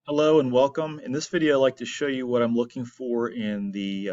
Hello and welcome. In this video, I'd like to show you what I'm looking for in the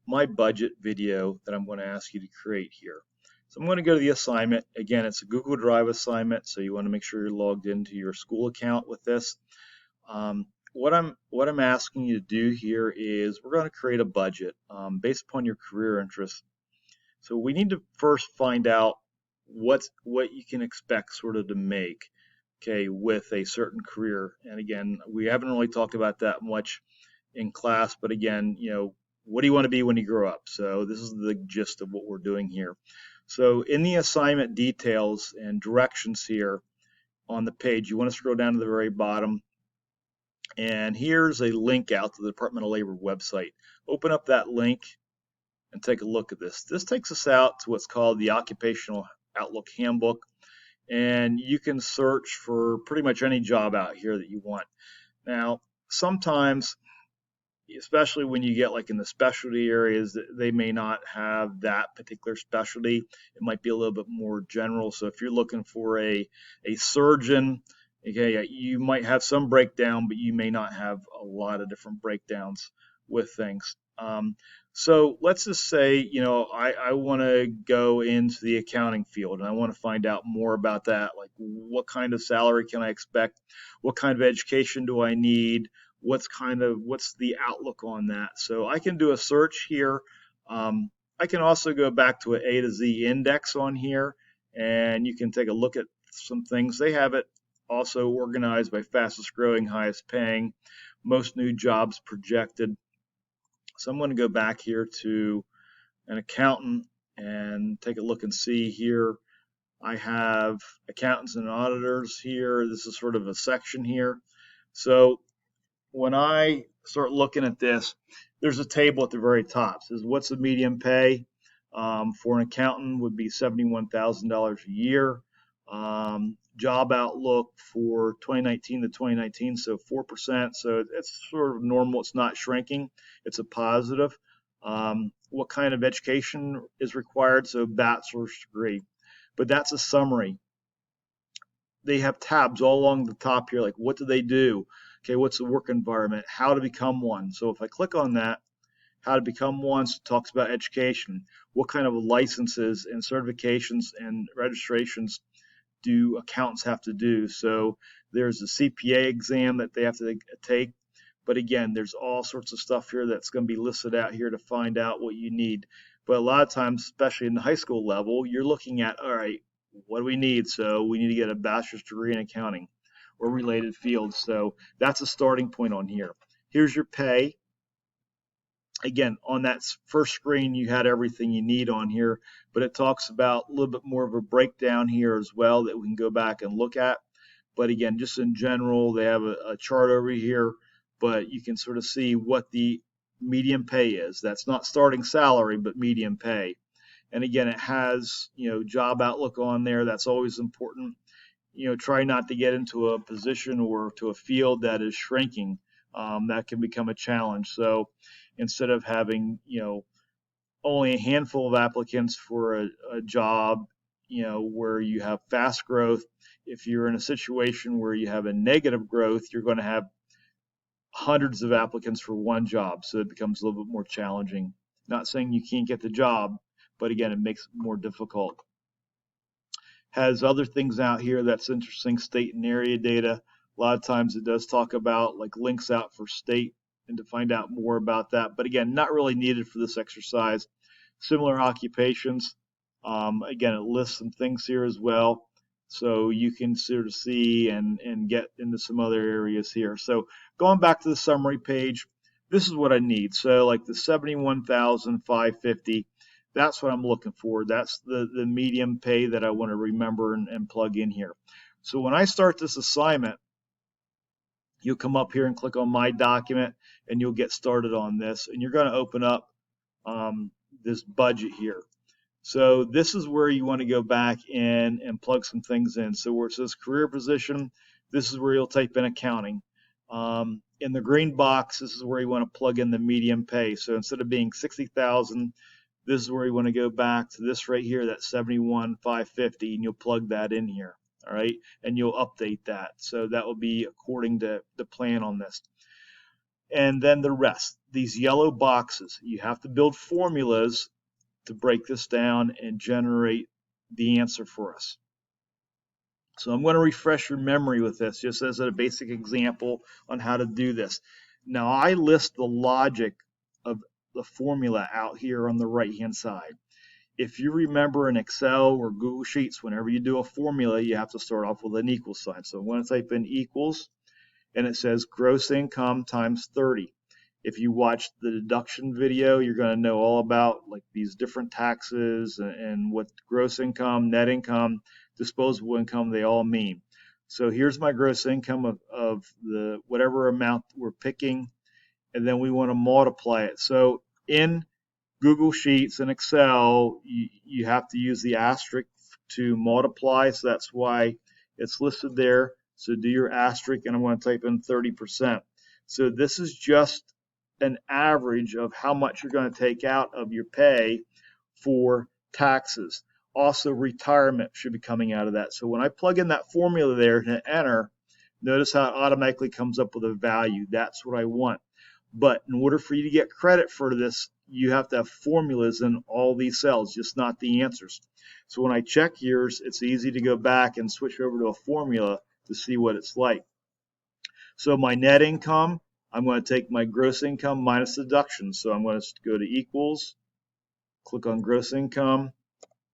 My Budget video that I'm going to ask you to create here. So I'm going to go to the assignment. Again, it's a Google Drive assignment, so you want to make sure you're logged into your school account with this. What I'm asking you to do here is we're going to create a budget based upon your career interests. So we need to first find out what you can expect sort of to make, okay, with a certain career. And again, we haven't really talked about that much in class, but again, what do you want to be when you grow up? So this is the gist of what we're doing here. So in the assignment details and directions here on the page, you want to scroll down to the very bottom. And here's a link out to the Department of Labor website. Open up that link and take a look at this. This takes us out to what's called the Occupational Outlook Handbook, and you can search for pretty much any job out here that you want. Now, sometimes, especially when you get like in the specialty areas, they may not have that particular specialty. It might be a little bit more general. So if you're looking for a surgeon, okay, you might have some breakdown, but you may not have a lot of different breakdowns with things. So let's just say, I want to go into the accounting field and I want to find out more about that. Like, what kind of salary can I expect? What kind of education do I need? What's the outlook on that? So I can do a search here. I can also go back to an A to Z index on here, and you can take a look at some things. They have it also organized by fastest growing, highest paying, most new jobs projected. So I'm going to go back here to an accountant and take a look and see here. I have accountants and auditors here. This is sort of a section here. So when I start looking at this, there's a table at the very top. It says what's the median pay for an accountant would be $71,000 a year. Job outlook for 2019 to 2019, so 4%. So it's sort of normal. It's not shrinking. It's a positive. What kind of education is required? So bachelor's degree. But that's a summary. They have tabs all along the top here, like what do they do? Okay, what's the work environment? How to become one. So if I click on that, how to become one, so it talks about education. What kind of licenses and certifications and registrations do accountants have to do? So there's a CPA exam that they have to take. But again, there's all sorts of stuff here that's going to be listed out here to find out what you need. But a lot of times, especially in the high school level, you're looking at, all right, what do we need? So we need to get a bachelor's degree in accounting or related fields. So that's a starting point on here. Here's your pay. Again, on that first screen, you had everything you need on here, but it talks about a little bit more of a breakdown here as well that we can go back and look at. But again, just in general, they have a chart over here, but you can sort of see what the median pay is. That's not starting salary, but median pay. And again, it has, job outlook on there. That's always important. Try not to get into a position or to a field that is shrinking. That can become a challenge. So instead of having, only a handful of applicants for a job, where you have fast growth, if you're in a situation where you have a negative growth, you're going to have hundreds of applicants for one job. So it becomes a little bit more challenging. Not saying you can't get the job, but again, it makes it more difficult. Has other things out here that's interesting, state and area data. A lot of times it does talk about like links out for state and to find out more about that. But again, not really needed for this exercise. Similar occupations. Again, it lists some things here as well. So you can sort of see and get into some other areas here. So going back to the summary page, this is what I need. So like the 71,550, that's what I'm looking for. That's the medium pay that I want to remember and plug in here. So when I start this assignment, you'll come up here and click on my document and you'll get started on this. And you're going to open up this budget here. So this is where you want to go back in and plug some things in. So where it says career position, this is where you'll type in accounting. In the green box, this is where you want to plug in the median pay. So instead of being 60,000, this is where you want to go back to this right here, that 71,550, and you'll plug that in here. all right, and you'll update that. So that will be according to the plan on this. And then the rest, these yellow boxes, you have to build formulas to break this down and generate the answer for us. So I'm going to refresh your memory with this just as a basic example on how to do this. Now I list the logic of the formula out here on the right hand side. If you remember in Excel or Google Sheets, whenever you do a formula, you have to start off with an equal sign. So I'm going to type in equals, and it says gross income times 30. If you watch the deduction video, you're going to know all about like these different taxes and what gross income, net income, disposable income, they all mean. So here's my gross income of the whatever amount we're picking, and then we want to multiply it. So in Google Sheets and Excel, you have to use the asterisk to multiply, so that's why it's listed there. So do your asterisk, and I'm going to type in 30%. So this is just an average of how much you're going to take out of your pay for taxes. Also, retirement should be coming out of that. So when I plug in that formula there and hit enter, notice how it automatically comes up with a value. That's what I want. But in order for you to get credit for this, you have to have formulas in all these cells, just not the answers. So when I check yours, it's easy to go back and switch over to a formula to see what it's like. So my net income, I'm going to take my gross income minus deductions. So I'm going to go to equals, click on gross income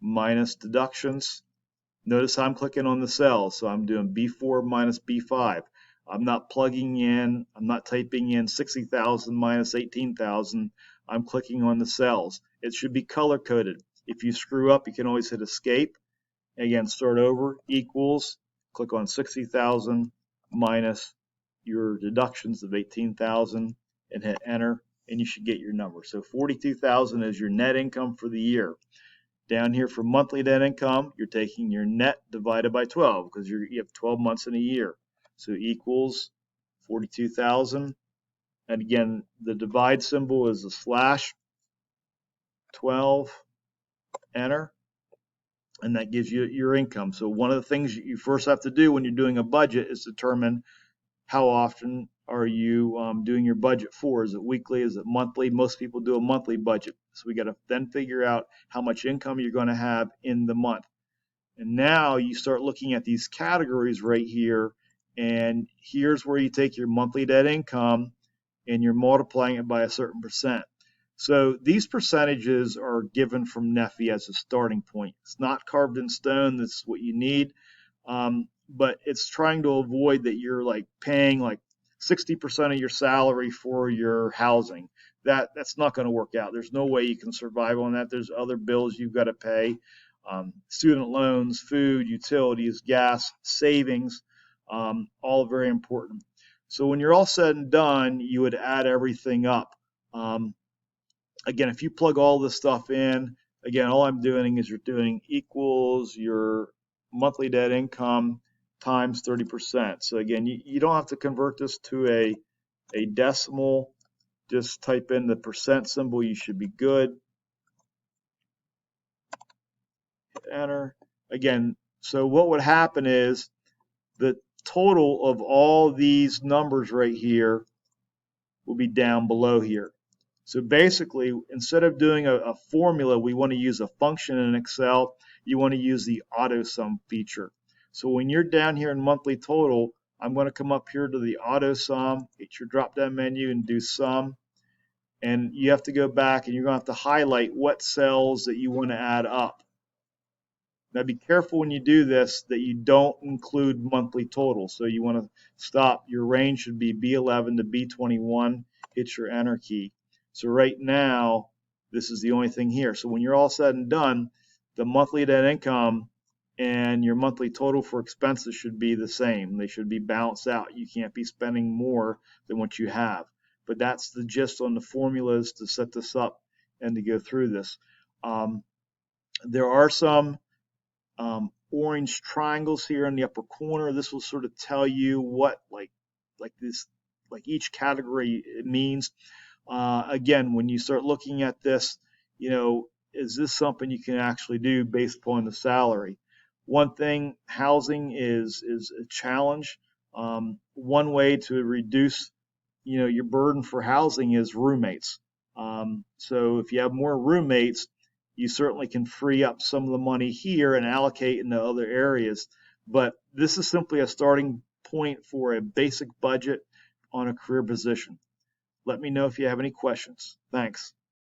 minus deductions. Notice I'm clicking on the cell, so I'm doing B4 minus B5. I'm not plugging in, I'm not typing in 60,000 minus 18,000. I'm clicking on the cells. It should be color coded. If you screw up, you can always hit escape. Again, start over, equals, click on 60,000 minus your deductions of 18,000 and hit enter, and you should get your number. So 42,000 is your net income for the year. Down here for monthly net income, you're taking your net divided by 12 because you have 12 months in a year. So equals 42,000. And again, the divide symbol is a slash, 12, enter, and that gives you your income. So one of the things you first have to do when you're doing a budget is determine how often are you doing your budget for? Is it weekly? Is it monthly? Most people do a monthly budget. So we got to then figure out how much income you're going to have in the month. And now you start looking at these categories right here, and here's where you take your monthly net income and you're multiplying it by a certain percent. So these percentages are given from NEFI as a starting point. It's not carved in stone. This is what you need. But it's trying to avoid that you're like paying like 60% of your salary for your housing. That's not going to work out. There's no way you can survive on that. There's other bills you've got to pay. Student loans, food, utilities, gas, savings, all very important. So when you're all said and done, you would add everything up. Again, if you plug all this stuff in, again, all I'm doing is you're doing equals your monthly net income times 30%. So again, you don't have to convert this to a decimal. Just type in the percent symbol. You should be good. Hit enter. Again, so what would happen is the total of all these numbers right here will be down below here. So basically, instead of doing a formula, we want to use a function in Excel. You want to use the auto sum feature. So when you're down here in monthly total, I'm going to come up here to the auto sum, hit your drop down menu and do sum. And you have to go back and you're going to have to highlight what cells that you want to add up. Now be careful when you do this that you don't include monthly total. So you want to stop. Your range should be B11 to B21. Hit your enter key. So right now, this is the only thing here. So when you're all said and done, the monthly net income and your monthly total for expenses should be the same. They should be balanced out. You can't be spending more than what you have. But that's the gist on the formulas to set this up and to go through this. There are some orange triangles here in the upper corner. This will sort of tell you what like each category it means. Again, when you start looking at this, is this something you can actually do based upon the salary? One thing, housing is a challenge. One way to reduce, your burden for housing is roommates. So if you have more roommates, you certainly can free up some of the money here and allocate into other areas. But this is simply a starting point for a basic budget on a career position. Let me know if you have any questions. Thanks.